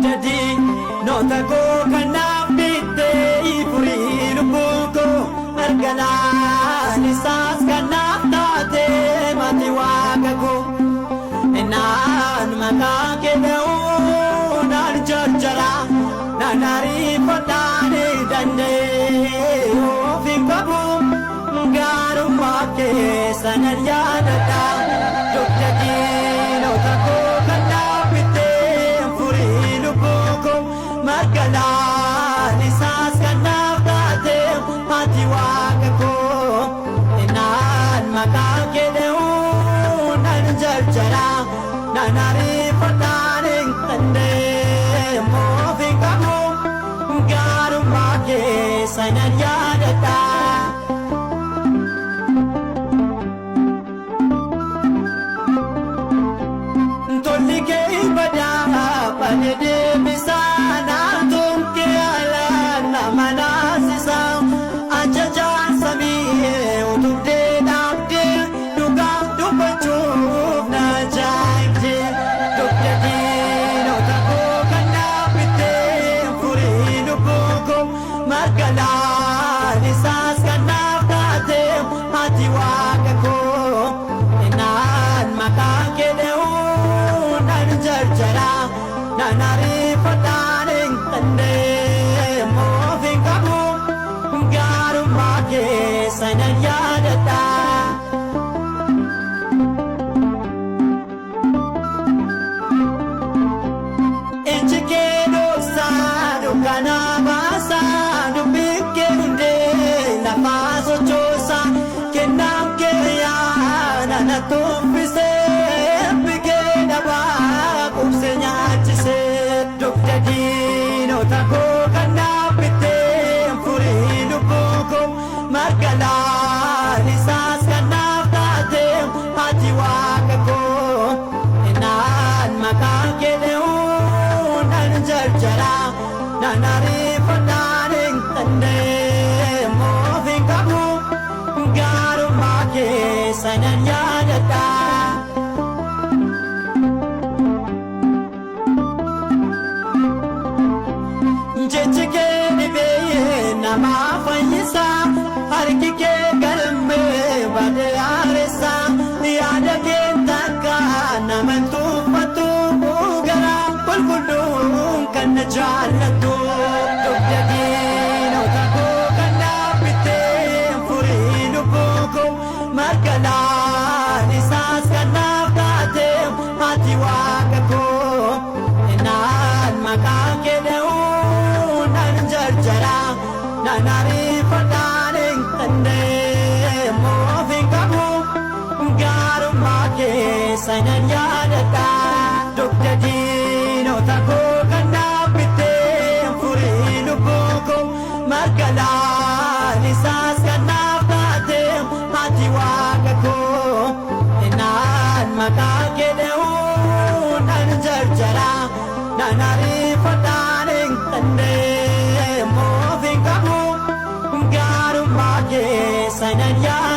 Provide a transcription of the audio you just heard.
dugdadi noota koo kanaaf bittee furii lubbuu koo margalaan isaas kanaaf taatee mati waaqa koo naan maqaa kee dha'uu naan jarjara naan ariifadhaan danda'ee of hin qabu gaarummaa kee sanan yaadadha dugdadi noota koo kanaaf bittee furii lubbuu koo margalaan isaas kanaaf taatee mati waaqa koo naan maqaa kee dha'uu naan jarjara naan ariifadhaan danda'ee of hin qabu gaarummaa kee sanan yaadadha. Tolli kee badaa bareedee bisaanaa tunkee alaan nama naasisaa ajajaan samii utubdee dhaabdee dhugaa dubbachuuf na ajaa'ibdee dugdadii noota koo kanaaf bittee furii lubbuu koo margalaan isaas kanaaf taatee ati waaqa koo naan maqaa kee dha'uu naan jarjara naan ariifadhaan danda'ee of hin qabu gaarummaa kee sanan yaadadha. Iji kee dhoksaa dukkanaa baasaa dubbii kee hundee lafaa sochoosaa kennaan kee yaada na tuffisee bikee dhabaa qubsee nyaachisee dugdadii noota koo kanaaf bittee furii lubbuu koo margalaan isaas kanaaf taatee ati waaqa koo naan maqaa kee dha'uu naan jarjara naan ariifadhaan danda'ee of hin qabu gaarummaa kee sanan yaadadha. Jechi kee dhibee namaa fayyisaa harki kee galmee baadee haaressaa yaada kee takka nama tuuffatu garaa qulqulluun kan na jaallattu dugdadii noota koo kanaaf bittee furii lubbuu koo margalaan isaas kanaaf taatee ati waaqa koo naan maqaa kee dha'uu naan jarjara naan ariifadhaan danda'ee of hin qabu gaarummaa kee sanan yaadadha dugdadii noota koo kanaaf bittee furii lubbuu koo margalaan isaas kanaaf taatee ati waaqa koo naan maqaa kee dha'uu naan jarjara naan ariifadhaan danda'ee of hin qabu gaarummaa kee sanan yaadadha.